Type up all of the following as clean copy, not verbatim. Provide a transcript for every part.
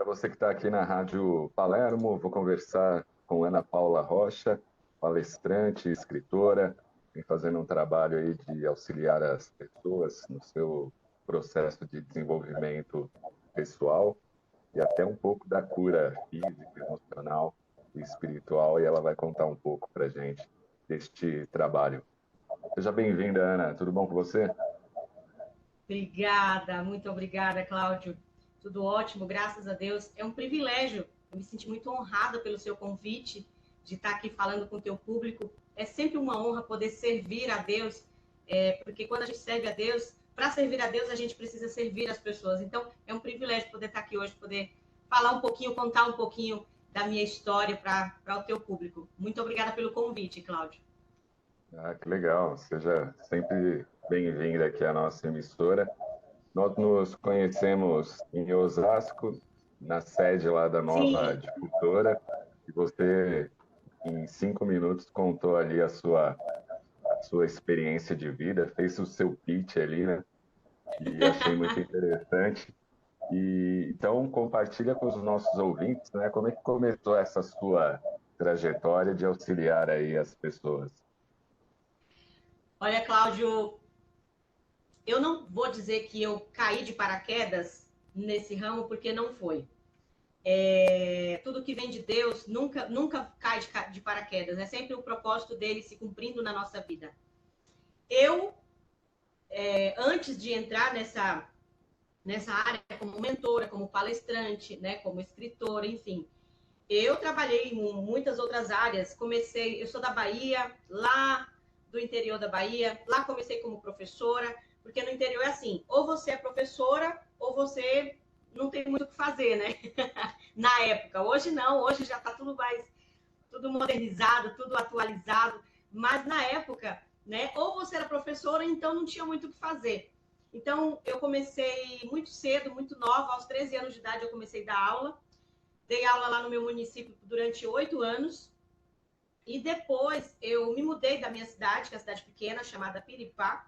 para você que está aqui na Rádio Palermo, vou conversar com Ana Paula Rocha, palestrante, escritora, vem fazendo um trabalho aí de auxiliar as pessoas no seu processo de desenvolvimento pessoal e até um pouco da cura física, emocional e espiritual, e ela vai contar um pouco para a gente deste trabalho. Seja bem-vinda, Ana. Tudo bom com você? Obrigada, muito obrigada, Cláudio. Tudo ótimo, graças a Deus. É um privilégio, eu me senti muito honrada pelo seu convite de estar aqui falando com o teu público. É sempre uma honra poder servir a Deus, porque quando a gente serve a Deus, para servir a Deus, a gente precisa servir as pessoas. Então, é um privilégio poder estar aqui hoje, poder falar um pouquinho, contar um pouquinho da minha história para o teu público. Muito obrigada pelo convite, Cláudio. Ah, que legal. Seja sempre bem-vinda aqui à nossa emissora. Nós nos conhecemos em Osasco, na sede lá da Nova Sim, Difutora, e você, em 5 minutos, contou ali a sua experiência de vida, fez o seu pitch ali, né? E achei muito interessante. E então compartilha com os nossos ouvintes, né? Como é que começou essa sua trajetória de auxiliar aí as pessoas? olha, Cláudio, eu não vou dizer que eu caí de paraquedas nesse ramo, porque não foi. Tudo que vem de Deus nunca cai de paraquedas. É sempre o propósito dele se cumprindo na nossa vida. Eu, antes de entrar nessa área como mentora, como palestrante, né, como escritora, enfim, eu trabalhei em muitas outras áreas. Eu sou da Bahia, lá do interior da Bahia. Lá comecei como professora, porque no interior é assim, ou você é professora, ou você não tem muito o que fazer, né? Na época. Hoje não, hoje já está tudo modernizado, tudo atualizado. Mas na época, né, ou você era professora, então não tinha muito o que fazer. Então, eu comecei muito cedo, muito nova, aos 13 anos de idade eu comecei a dar aula. Dei aula lá no meu município durante 8 anos. E depois eu me mudei da minha cidade, que é uma cidade pequena, chamada Piripá,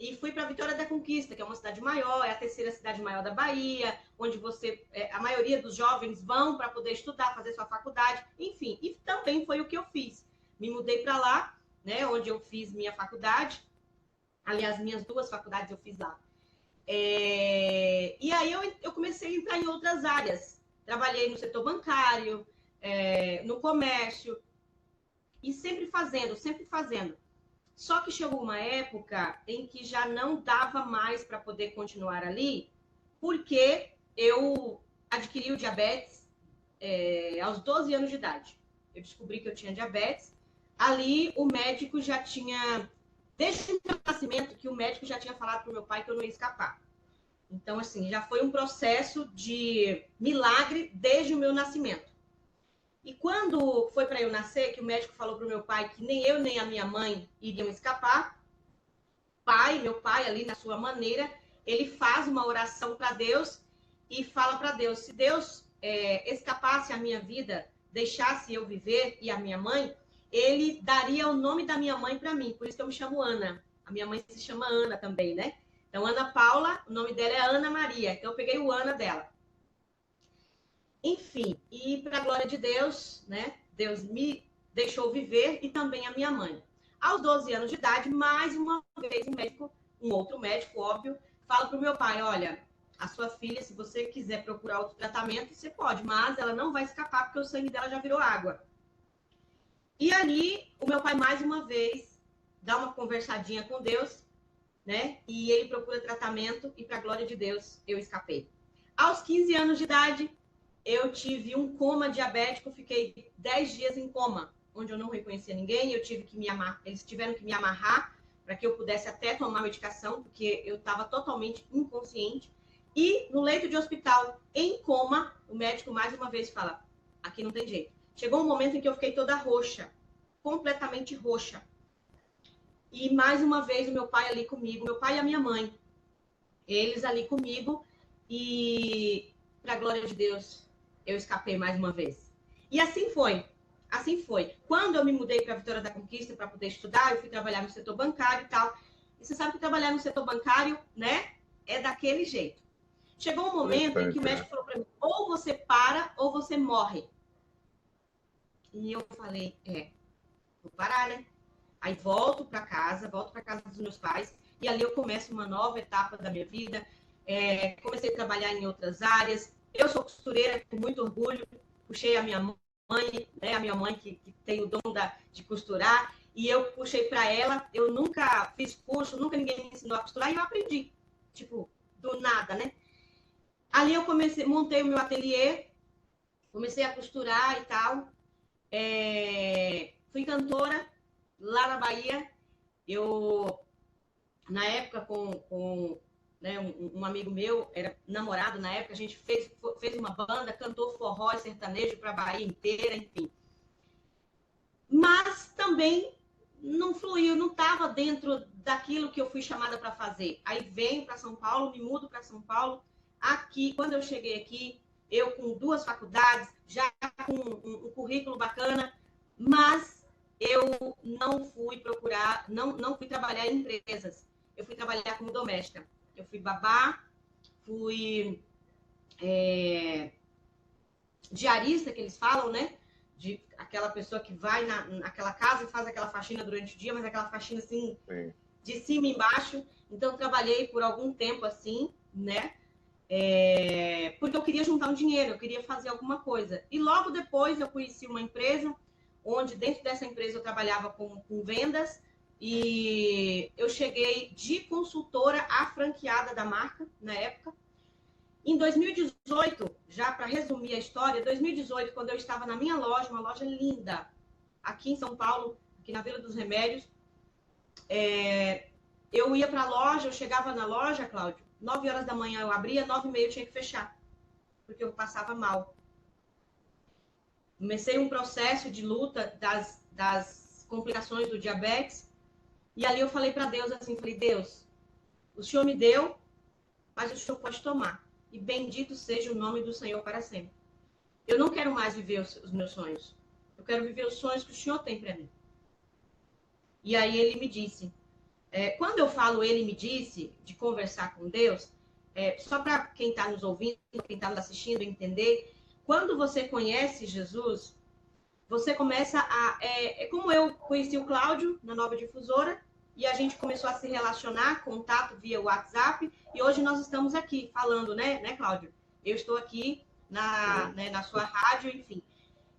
e fui para Vitória da Conquista, que é uma cidade maior, é a terceira cidade maior da Bahia, onde a maioria dos jovens vão para poder estudar, fazer sua faculdade, enfim. E também foi o que eu fiz. Me mudei para lá, né, onde eu fiz minha faculdade. Aliás, minhas duas faculdades eu fiz lá. E aí eu comecei a entrar em outras áreas. Trabalhei no setor bancário, no comércio, e sempre fazendo, sempre fazendo. Só que chegou uma época em que já não dava mais para poder continuar ali, porque eu adquiri o diabetes aos 12 anos de idade. Eu descobri que eu tinha diabetes. Ali o médico já tinha, desde o meu nascimento, que o médico já tinha falado para o meu pai que eu não ia escapar. Então, assim, já foi um processo de milagre desde o meu nascimento. E quando foi para eu nascer, que o médico falou para o meu pai que nem eu nem a minha mãe iriam escapar, meu pai, ali na sua maneira, ele faz uma oração para Deus e fala para Deus: se Deus escapasse a minha vida, deixasse eu viver e a minha mãe, ele daria o nome da minha mãe para mim. Por isso que eu me chamo Ana. A minha mãe se chama Ana também, né? Então, Ana Paula, o nome dela é Ana Maria. Então, eu peguei o Ana dela. Enfim, e para a glória de Deus, né? Deus me deixou viver e também a minha mãe. Aos 12 anos de idade, mais uma vez, um outro médico, óbvio, fala para o meu pai: olha, a sua filha, se você quiser procurar outro tratamento, você pode, mas ela não vai escapar porque o sangue dela já virou água. E ali, o meu pai, mais uma vez, dá uma conversadinha com Deus, né? E ele procura tratamento e, para a glória de Deus, eu escapei. Aos 15 anos de idade, eu tive um coma diabético, fiquei 10 dias em coma, onde eu não reconhecia ninguém, eles tiveram que me amarrar para que eu pudesse até tomar medicação, porque eu estava totalmente inconsciente. E no leito de hospital, em coma, o médico mais uma vez fala: aqui não tem jeito. Chegou um momento em que eu fiquei toda roxa, completamente roxa. E mais uma vez o meu pai ali comigo, meu pai e a minha mãe, eles ali comigo, e para a glória de Deus, eu escapei mais uma vez. E assim foi. Assim foi. Quando eu me mudei para a Vitória da Conquista para poder estudar, eu fui trabalhar no setor bancário e tal. E você sabe que trabalhar no setor bancário, né, é daquele jeito. Chegou um momento em que o médico falou para mim, ou você para ou você morre. E eu falei, vou parar, né? Aí volto para casa dos meus pais, e ali eu começo uma nova etapa da minha vida. Comecei a trabalhar em outras áreas. Eu sou costureira com muito orgulho, puxei a minha mãe, né? A minha mãe que tem o dom de costurar, e eu puxei para ela. Eu nunca fiz curso, nunca ninguém me ensinou a costurar, e eu aprendi, tipo, do nada, né? Ali eu montei o meu ateliê, comecei a costurar e tal. Fui cantora lá na Bahia. Eu, na época, com né, um amigo meu, era namorado na época, a gente fez uma banda, cantou forró e sertanejo para a Bahia inteira, enfim. Mas também não fluiu, não estava dentro daquilo que eu fui chamada para fazer. Aí venho para São Paulo, me mudo para São Paulo. Aqui, quando eu cheguei aqui, eu com 2 faculdades, já com um currículo bacana, mas eu não fui procurar, não fui trabalhar em empresas. Eu fui trabalhar como doméstica. Eu fui babá, fui diarista, que eles falam, né? De aquela pessoa que vai naquela casa e faz aquela faxina durante o dia, mas aquela faxina assim, sim, de cima e embaixo. Então, trabalhei por algum tempo assim, né? Porque eu queria juntar um dinheiro, eu queria fazer alguma coisa. E logo depois eu conheci uma empresa, onde dentro dessa empresa eu trabalhava com vendas, e eu cheguei de consultora a franqueada da marca, na época. Em 2018, já para resumir a história, 2018, quando eu estava na minha loja, uma loja linda, aqui em São Paulo, aqui na Vila dos Remédios, eu ia para a loja, eu chegava na loja, Cláudio, 9 horas da manhã eu abria, 9h30 eu tinha que fechar, porque eu passava mal. Comecei um processo de luta das complicações do diabetes, e ali eu falei para Deus assim, falei, Deus, o Senhor me deu, mas o Senhor pode tomar. E bendito seja o nome do Senhor para sempre. Eu não quero mais viver os meus sonhos. Eu quero viver os sonhos que o Senhor tem para mim. E aí ele me disse, quando eu falo ele me disse, de conversar com Deus, só para quem está nos ouvindo, quem está nos assistindo entender, quando você conhece Jesus, você começa a... como eu conheci o Cláudio na Nova Difusora, e a gente começou a se relacionar, contato via WhatsApp, e hoje nós estamos aqui falando, né, Cláudio? Eu estou aqui na sua rádio, enfim.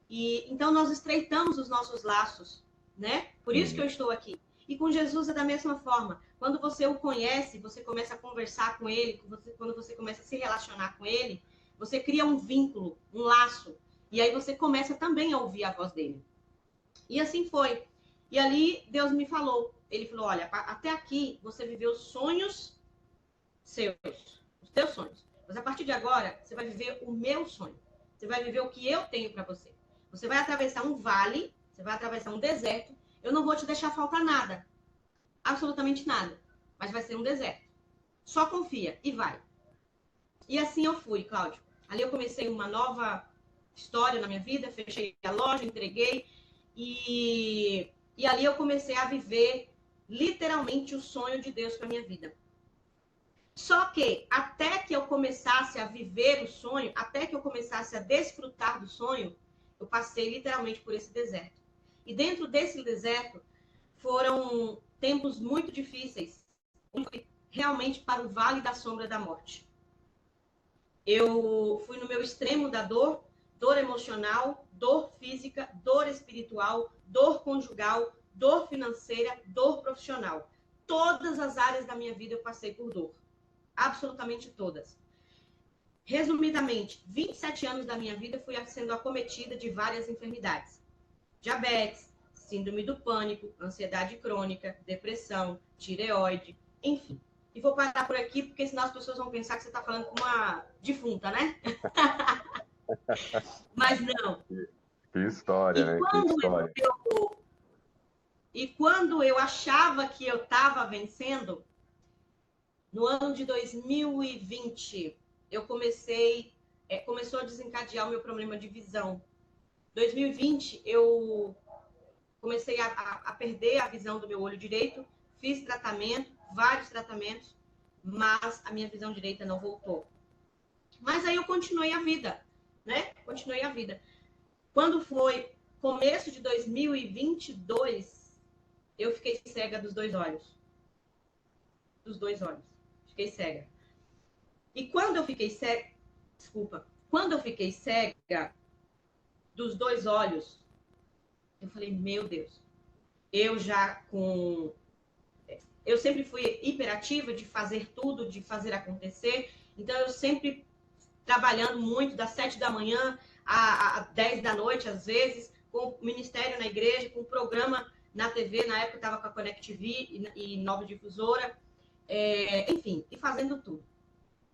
E então nós estreitamos os nossos laços, né? Por isso que eu estou aqui. E com Jesus é da mesma forma. Quando você o conhece, você começa a conversar com ele, quando você começa a se relacionar com ele, você cria um vínculo, um laço. E aí você começa também a ouvir a voz dele. E assim foi. E ali Deus me falou. Ele falou, olha, até aqui você viveu sonhos seus, os teus sonhos. Mas a partir de agora, você vai viver o meu sonho. Você vai viver o que eu tenho para você. Você vai atravessar um vale, você vai atravessar um deserto. Eu não vou te deixar faltar nada. Absolutamente nada. Mas vai ser um deserto. Só confia e vai. E assim eu fui, Cláudio. Ali eu comecei uma nova história na minha vida, fechei a loja, entreguei. E ali eu comecei a viver literalmente o sonho de Deus para minha vida. Só que até que eu começasse a viver o sonho, até que eu começasse a desfrutar do sonho, eu passei literalmente por esse deserto. E dentro desse deserto foram tempos muito difíceis, realmente para o vale da sombra da morte. Eu fui no meu extremo da dor, dor emocional, dor física, dor espiritual, dor conjugal, dor financeira, dor profissional. Todas as áreas da minha vida eu passei por dor. Absolutamente todas. Resumidamente, 27 anos da minha vida fui sendo acometida de várias enfermidades. Diabetes, síndrome do pânico, ansiedade crônica, depressão, tireoide, enfim. E vou parar por aqui, porque senão as pessoas vão pensar que você está falando com uma defunta, né? Mas não. Que história, né? Que história. E quando eu achava que eu estava vencendo, no ano de 2020, eu começou a desencadear o meu problema de visão. 2020, eu comecei a perder a visão do meu olho direito, fiz tratamento, vários tratamentos, mas a minha visão direita não voltou. Mas aí eu continuei a vida, né? Continuei a vida. Quando foi começo de 2022, eu fiquei cega dos dois olhos. Dos dois olhos. Fiquei cega. E quando eu fiquei cega, desculpa, quando eu fiquei cega dos dois olhos, eu falei, meu Deus, eu já com... Eu sempre fui hiperativa de fazer tudo, de fazer acontecer. Então, eu sempre trabalhando muito, das 7 da manhã a 10 da noite, às vezes, com o ministério na igreja, com o programa na TV. Na época, eu estava com a Connect TV e Nova Difusora. Enfim, e fazendo tudo.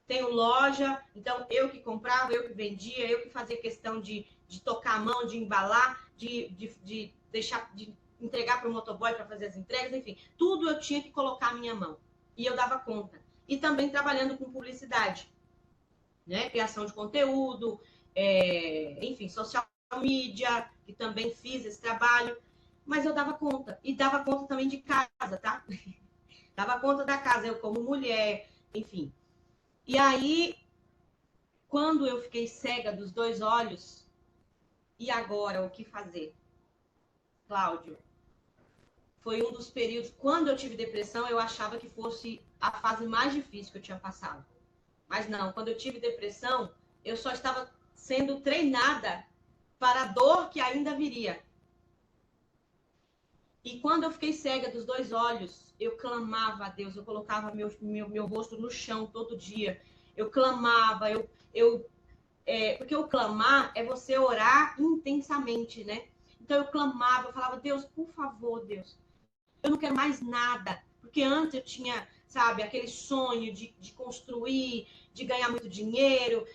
Tenho loja, então eu que comprava, eu que vendia, eu que fazia questão de tocar a mão, de embalar, de deixar, de entregar para o motoboy para fazer as entregas, enfim, tudo eu tinha que colocar a minha mão. E eu dava conta. E também trabalhando com publicidade, né? Criação de conteúdo, enfim, social media, que também fiz esse trabalho. Mas eu dava conta. E dava conta também de casa, tá? Dava conta da casa, eu como mulher, enfim. E aí, quando eu fiquei cega dos dois olhos, e agora o que fazer? Cláudio, foi um dos períodos, quando eu tive depressão, eu achava que fosse a fase mais difícil que eu tinha passado. Mas não, quando eu tive depressão, eu só estava sendo treinada para a dor que ainda viria. E quando eu fiquei cega dos dois olhos, eu clamava a Deus, eu colocava meu rosto no chão todo dia. Eu clamava, porque o clamar é você orar intensamente, né? Então eu clamava, eu falava, Deus, por favor, Deus, eu não quero mais nada. Porque antes eu tinha, sabe, aquele sonho de construir, de ganhar muito dinheiro,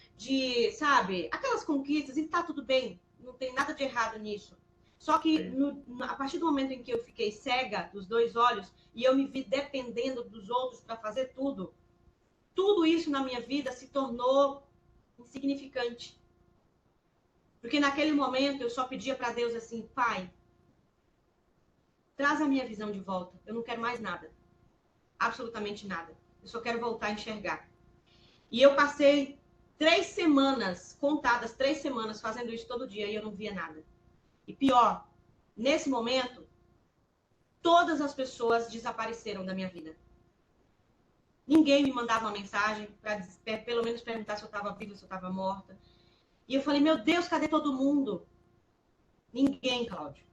sabe, aquelas conquistas, e tá tudo bem, não tem nada de errado nisso. Só que a partir do momento em que eu fiquei cega dos dois olhos e eu me vi dependendo dos outros para fazer tudo, tudo isso na minha vida se tornou insignificante. Porque naquele momento eu só pedia para Deus assim, Pai, traz a minha visão de volta. Eu não quero mais nada. Absolutamente nada. Eu só quero voltar a enxergar. E eu passei 3 semanas, contadas 3 semanas, fazendo isso todo dia e eu não via nada. E pior, nesse momento, todas as pessoas desapareceram da minha vida. Ninguém me mandava uma mensagem para pelo menos perguntar se eu estava viva, se eu estava morta. E eu falei, meu Deus, cadê todo mundo? Ninguém, Cláudio.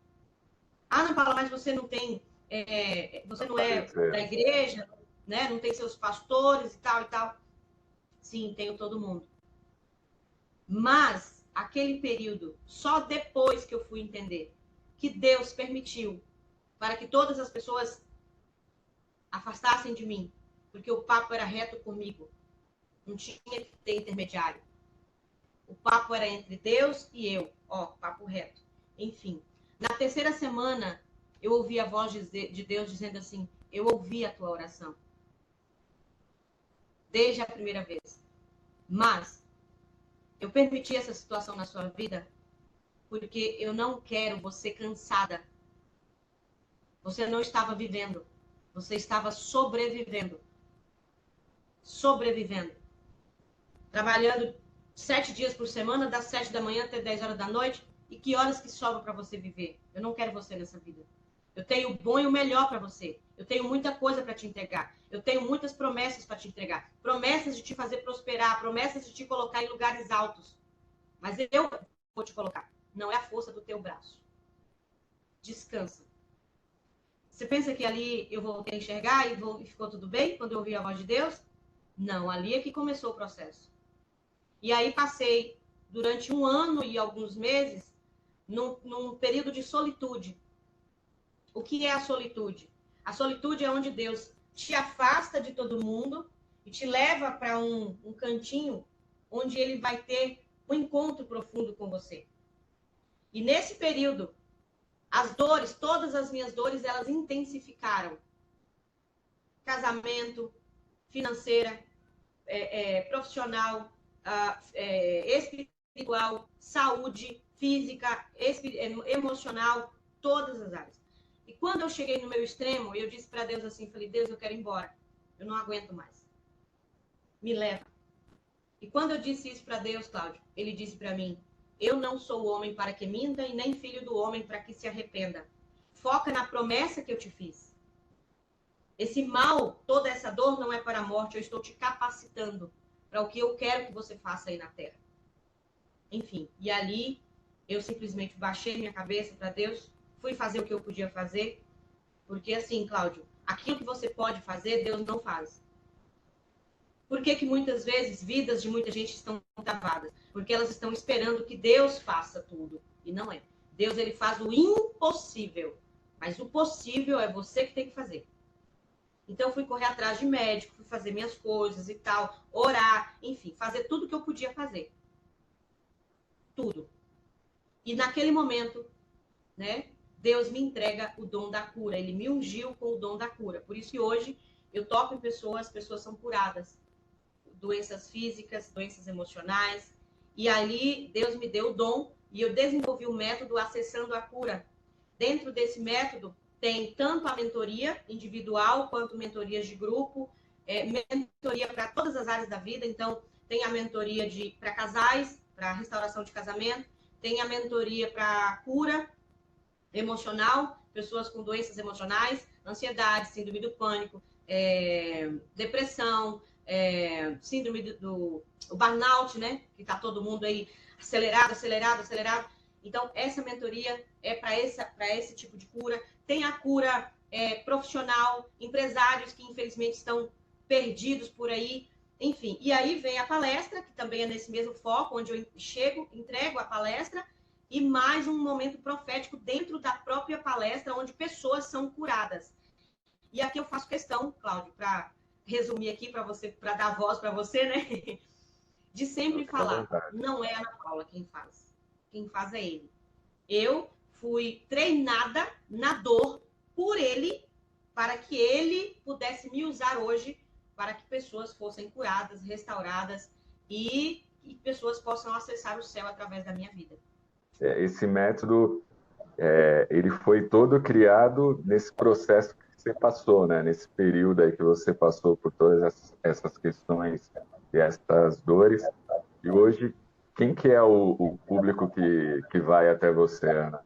Ah, Ana Paula, mas você não tem... você não é da igreja, né? Não tem seus pastores e tal e tal. Sim, tenho todo mundo. Mas, aquele período, só depois que eu fui entender que Deus permitiu para que todas as pessoas afastassem de mim, porque o papo era reto comigo. Não tinha que ter intermediário. O papo era entre Deus e eu. Ó, papo reto. Enfim. Na terceira semana, eu ouvi a voz de Deus dizendo assim, eu ouvi a tua oração. Desde a primeira vez. Mas, eu permiti essa situação na sua vida porque eu não quero você cansada. Você não estava vivendo. Você estava sobrevivendo. Sobrevivendo. Trabalhando 7 dias por semana, das 7 da manhã até 10 horas da noite. E que horas que sobra para você viver? Eu não quero você nessa vida. Eu tenho o bom e o melhor para você. Eu tenho muita coisa para te entregar. Eu tenho muitas promessas para te entregar. Promessas de te fazer prosperar. Promessas de te colocar em lugares altos. Mas eu vou te colocar. Não é a força do teu braço. Descansa. Você pensa que ali eu voltei a enxergar e ficou tudo bem quando eu ouvi a voz de Deus? Não, ali é que começou o processo. E aí passei durante 1 ano e alguns meses num período de solitude. O que é a solitude? A solitude é onde Deus te afasta de todo mundo e te leva para um cantinho onde ele vai ter um encontro profundo com você. E nesse período, as dores, todas as minhas dores, elas intensificaram. Casamento, financeira, profissional, espiritual, saúde, física, emocional, todas as áreas. E quando eu cheguei no meu extremo, eu disse para Deus assim, falei, Deus, eu quero ir embora. Eu não aguento mais. Me leva. E quando eu disse isso para Deus, Cláudio, ele disse para mim: eu não sou o homem para que minta e nem filho do homem para que se arrependa. Foca na promessa que eu te fiz. Esse mal, toda essa dor não é para a morte, eu estou te capacitando para o que eu quero que você faça aí na terra. Enfim, e ali eu simplesmente baixei minha cabeça para Deus, fui fazer o que eu podia fazer, porque assim, Cláudio, aquilo que você pode fazer, Deus não faz. Por que muitas vezes vidas de muita gente estão travadas? Porque elas estão esperando que Deus faça tudo, e não é. Deus, ele faz o impossível, mas o possível é você que tem que fazer. Então, fui correr atrás de médico, fui fazer minhas coisas e tal, orar, enfim, fazer tudo que eu podia fazer. Tudo. E naquele momento, né, Deus me entrega o dom da cura. Ele me ungiu com o dom da cura. Por isso que hoje eu toco em pessoas, as pessoas são curadas. Doenças físicas, doenças emocionais. E ali Deus me deu o dom e eu desenvolvi o método Acessando a Cura. Dentro desse método tem tanto a mentoria individual quanto mentorias de grupo, mentoria para todas as áreas da vida. Então, tem a mentoria para casais, para restauração de casamento, tem a mentoria para cura emocional, pessoas com doenças emocionais, ansiedade, síndrome do pânico, depressão, síndrome do burnout, né? Que está todo mundo aí acelerado. Então, essa mentoria é para esse tipo de cura. Tem a cura profissional, empresários que infelizmente estão perdidos por aí. Enfim, e aí vem a palestra, que também é nesse mesmo foco, onde eu chego, entrego a palestra, e mais um momento profético dentro da própria palestra, onde pessoas são curadas. E aqui eu faço questão, Cláudio, para resumir aqui para você, para dar voz para você, né? De sempre falar, não é a Ana Paula quem faz. Quem faz é ele. Eu fui treinada na dor por ele, para que ele pudesse me usar hoje, para que pessoas fossem curadas, restauradas e pessoas possam acessar o céu através da minha vida. Esse método, ele foi todo criado nesse processo que você passou, né? Nesse período aí que você passou por todas essas questões e essas dores. E hoje, quem que é o público que vai até você, Ana?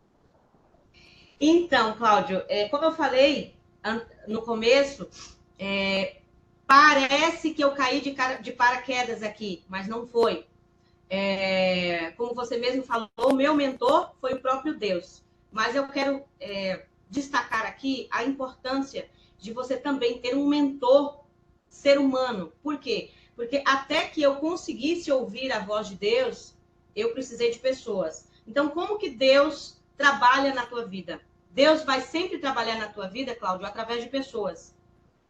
Então, Cláudio, como eu falei no começo, parece que eu caí de paraquedas aqui, mas não foi. Como você mesmo falou, o meu mentor foi o próprio Deus. Mas eu quero destacar aqui a importância de você também ter um mentor ser humano. Por quê? Porque até que eu conseguisse ouvir a voz de Deus, eu precisei de pessoas. Então, como que Deus trabalha na tua vida? Deus vai sempre trabalhar na tua vida, Cláudio, através de pessoas.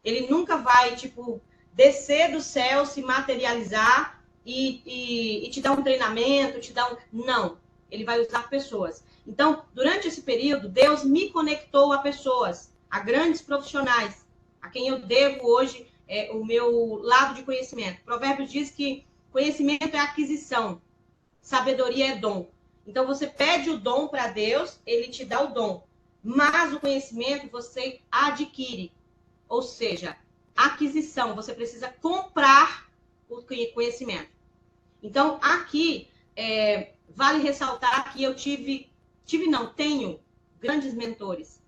Ele nunca vai, descer do céu, se materializar e te dar um treinamento, Não, ele vai usar pessoas. Então, durante esse período, Deus me conectou a pessoas, a grandes profissionais, a quem eu devo hoje o meu lado de conhecimento. Provérbios diz que conhecimento é aquisição, sabedoria é dom. Então, você pede o dom para Deus, ele te dá o dom. Mas o conhecimento você adquire. Ou seja, aquisição, você precisa comprar o conhecimento. Então, aqui, vale ressaltar que eu tenho grandes mentores,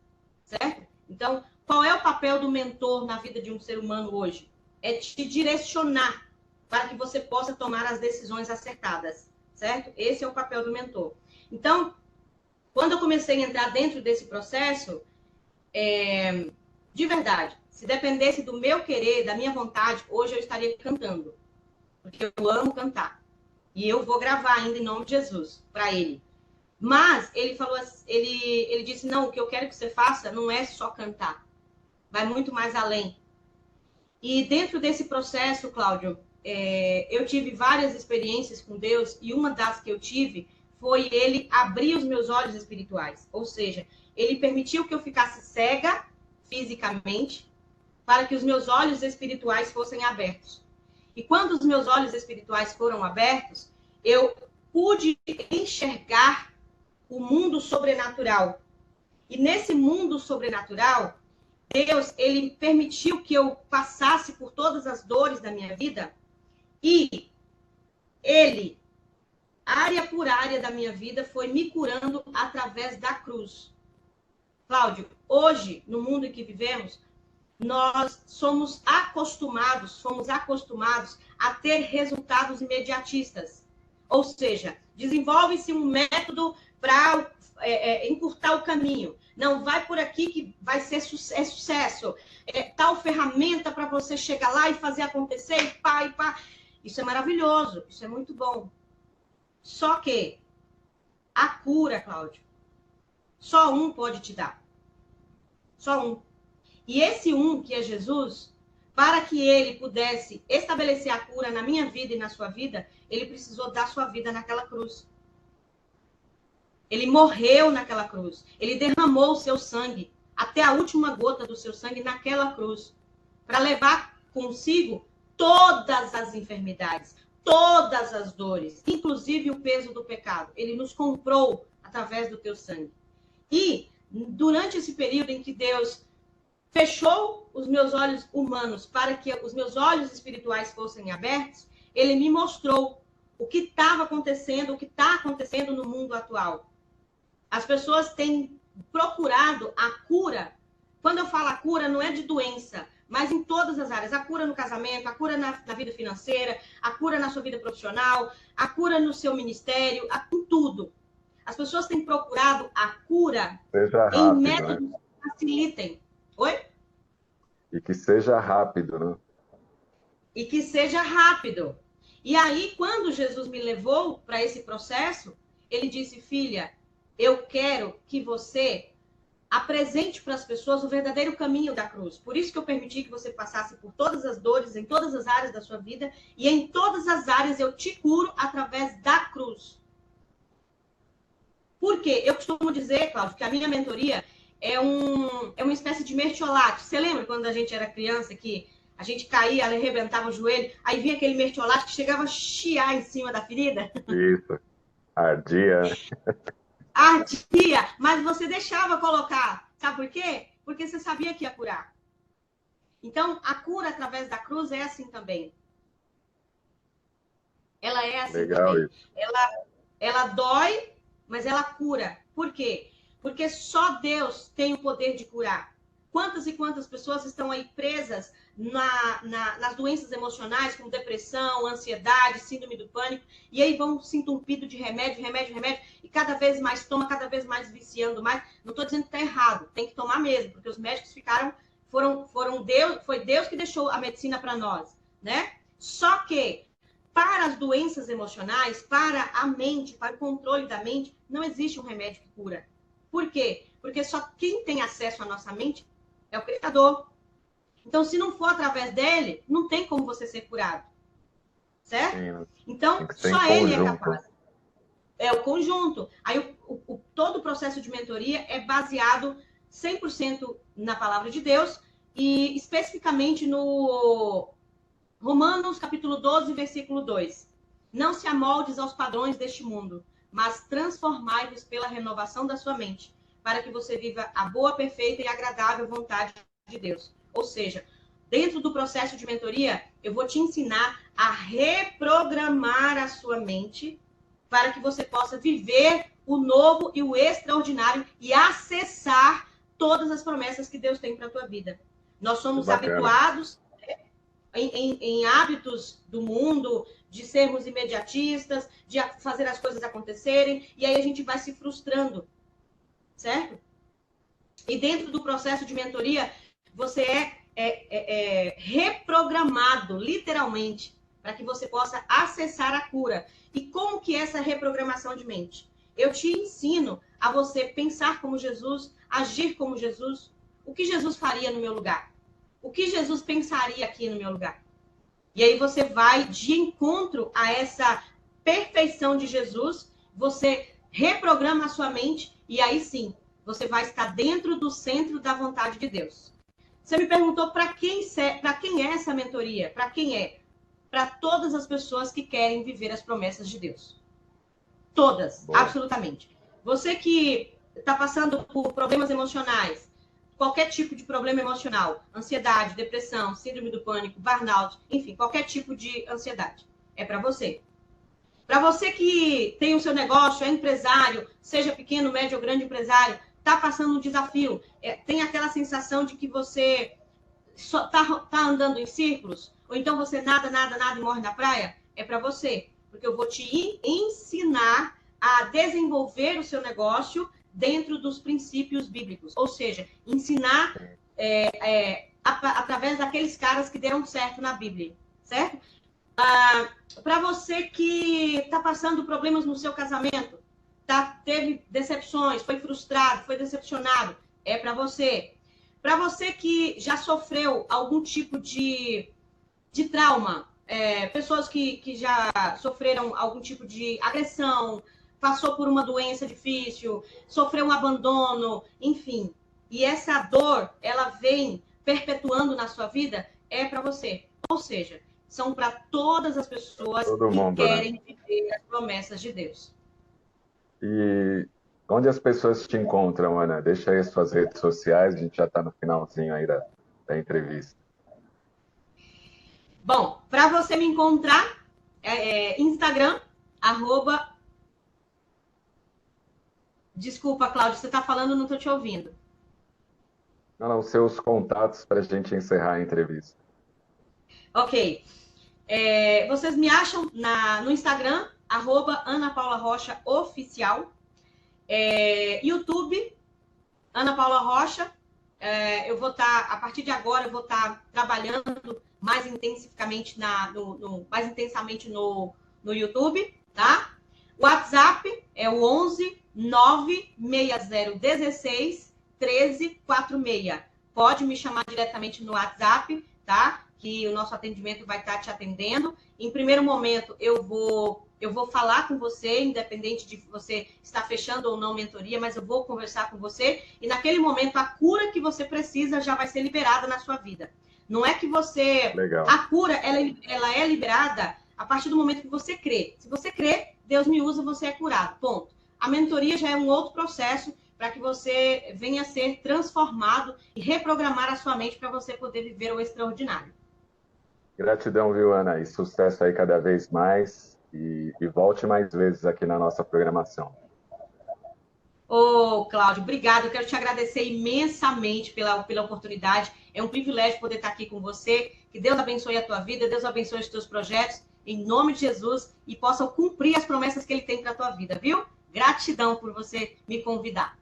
certo? Então, qual é o papel do mentor na vida de um ser humano hoje? É te direcionar para que você possa tomar as decisões acertadas, certo? Esse é o papel do mentor. Então, quando eu comecei a entrar dentro desse processo, de verdade, se dependesse do meu querer, da minha vontade, hoje eu estaria cantando. Porque eu amo cantar. E eu vou gravar ainda em nome de Jesus, para ele. Mas ele falou, ele disse, não, o que eu quero que você faça não é só cantar. Vai muito mais além. E dentro desse processo, Cláudio, eu tive várias experiências com Deus, e uma das que eu tive foi ele abrir os meus olhos espirituais. Ou seja, ele permitiu que eu ficasse cega fisicamente, para que os meus olhos espirituais fossem abertos. E quando os meus olhos espirituais foram abertos, eu pude enxergar o mundo sobrenatural. E nesse mundo sobrenatural, Deus, ele permitiu que eu passasse por todas as dores da minha vida e Ele, área por área da minha vida, foi me curando através da cruz. Cláudio, hoje, no mundo em que vivemos, nós fomos acostumados a ter resultados imediatistas. Ou seja, desenvolve-se um método para encurtar o caminho. Não, vai por aqui que vai ser sucesso. Tal ferramenta para você chegar lá e fazer acontecer, e pá, e pá. Isso é maravilhoso, isso é muito bom. Só que a cura, Cláudio, só um pode te dar. Só um. E esse um, que é Jesus, para que ele pudesse estabelecer a cura na minha vida e na sua vida, ele precisou dar sua vida naquela cruz. Ele morreu naquela cruz. Ele derramou o seu sangue, até a última gota do seu sangue naquela cruz, para levar consigo todas as enfermidades, todas as dores, inclusive o peso do pecado. Ele nos comprou através do teu sangue. E durante esse período em que Deus fechou os meus olhos humanos para que os meus olhos espirituais fossem abertos, ele me mostrou o que estava acontecendo, o que está acontecendo no mundo atual. As pessoas têm procurado a cura. Quando eu falo a cura, não é de doença, mas em todas as áreas. A cura no casamento, a cura na vida financeira, a cura na sua vida profissional, a cura no seu ministério, em tudo. As pessoas têm procurado a cura em métodos que facilitem. Oi? E que seja rápido, né? E que seja rápido. E aí, quando Jesus me levou para esse processo, ele disse, filha, eu quero que você apresente para as pessoas o verdadeiro caminho da cruz. Por isso que eu permiti que você passasse por todas as dores, em todas as áreas da sua vida, e em todas as áreas eu te curo através da cruz. Por quê? Eu costumo dizer, Cláudio, que a minha mentoria é uma espécie de mertiolate. Você lembra quando a gente era criança que a gente caía, arrebentava o joelho, aí vinha aquele mertiolate que chegava a chiar em cima da ferida? Isso. Ardia. Ardia, mas você deixava colocar. Sabe por quê? Porque você sabia que ia curar. Então, a cura através da cruz é assim também. Ela é assim Legal também. Isso. Ela dói, mas ela cura. Por quê? Porque só Deus tem o poder de curar. Quantas e quantas pessoas estão aí presas nas doenças emocionais, como depressão, ansiedade, síndrome do pânico, e aí vão se entupindo de remédio, e cada vez mais toma, cada vez mais viciando mais. Não estou dizendo que está errado, tem que tomar mesmo, porque os médicos foi Deus que deixou a medicina para nós, né? Só que para as doenças emocionais, para a mente, para o controle da mente, não existe um remédio que cura. Por quê? Porque só quem tem acesso à nossa mente é o Criador. Então, se não for através dele, não tem como você ser curado. Certo? Sim, então, só ele é capaz. É o conjunto. Aí, todo o processo de mentoria é baseado 100% na palavra de Deus e especificamente no Romanos, capítulo 12, versículo 2. Não se amoldes aos padrões deste mundo, mas transformai-vos pela renovação da sua mente, para que você viva a boa, perfeita e agradável vontade de Deus. Ou seja, dentro do processo de mentoria, eu vou te ensinar a reprogramar a sua mente para que você possa viver o novo e o extraordinário e acessar todas as promessas que Deus tem para a tua vida. Nós somos habituados em hábitos do mundo, de sermos imediatistas, de fazer as coisas acontecerem, e aí a gente vai se frustrando, certo? E dentro do processo de mentoria, você é reprogramado, literalmente, para que você possa acessar a cura. E como que é essa reprogramação de mente? Eu te ensino a você pensar como Jesus, agir como Jesus. O que Jesus faria no meu lugar? O que Jesus pensaria aqui no meu lugar? E aí você vai de encontro a essa perfeição de Jesus, você reprograma a sua mente e aí sim, você vai estar dentro do centro da vontade de Deus. Você me perguntou para quem é essa mentoria? Para quem é? Para todas as pessoas que querem viver as promessas de Deus. Todas, boa. Absolutamente. Você que está passando por problemas emocionais, qualquer tipo de problema emocional, ansiedade, depressão, síndrome do pânico, burnout, enfim, qualquer tipo de ansiedade, é para você. Para você que tem o seu negócio, é empresário, seja pequeno, médio ou grande empresário, está passando um desafio, tem aquela sensação de que você só tá andando em círculos, ou então você nada e morre na praia, é para você. Porque eu vou te ensinar a desenvolver o seu negócio dentro dos princípios bíblicos. Ou seja, ensinar através daqueles caras que deram certo na Bíblia, certo? Para você que está passando problemas no seu casamento, teve decepções, foi frustrado, foi decepcionado, é para você. Para você que já sofreu algum tipo de trauma, pessoas que já sofreram algum tipo de agressão, passou por uma doença difícil, sofreu um abandono, enfim. E essa dor, ela vem perpetuando na sua vida, é para você. Ou seja, são para todas as pessoas que querem viver as promessas de Deus. E onde as pessoas te encontram, Ana? Deixa aí as suas redes sociais, a gente já está no finalzinho aí da entrevista. Bom, para você me encontrar, Instagram, @ Desculpa, Cláudio, você está falando, não estou te ouvindo. Não, seus contatos para a gente encerrar a entrevista. Ok. Vocês me acham no Instagram, @ Ana Paula Rocha Oficial. YouTube, Ana Paula Rocha. Eu vou estar, a partir de agora, eu vou estar trabalhando mais intensivamente mais intensamente no YouTube, tá? O WhatsApp é o 11 96016 1346. Pode me chamar diretamente no WhatsApp, tá? Que o nosso atendimento vai estar te atendendo. Em primeiro momento, eu vou falar com você, independente de você estar fechando ou não mentoria, mas eu vou conversar com você e naquele momento a cura que você precisa já vai ser liberada na sua vida. Não é que você... Legal. A cura, ela é liberada a partir do momento que você crê. Se você crê, Deus me usa, você é curado. Ponto. A mentoria já é um outro processo para que você venha a ser transformado e reprogramar a sua mente para você poder viver o extraordinário. Gratidão, viu, Ana? E sucesso aí cada vez mais. E volte mais vezes aqui na nossa programação. Ô, Cláudio, obrigado. Eu quero te agradecer imensamente pela oportunidade. É um privilégio poder estar aqui com você. Que Deus abençoe a tua vida, Deus abençoe os teus projetos, em nome de Jesus, e possam cumprir as promessas que Ele tem para a tua vida, viu? Gratidão por você me convidar.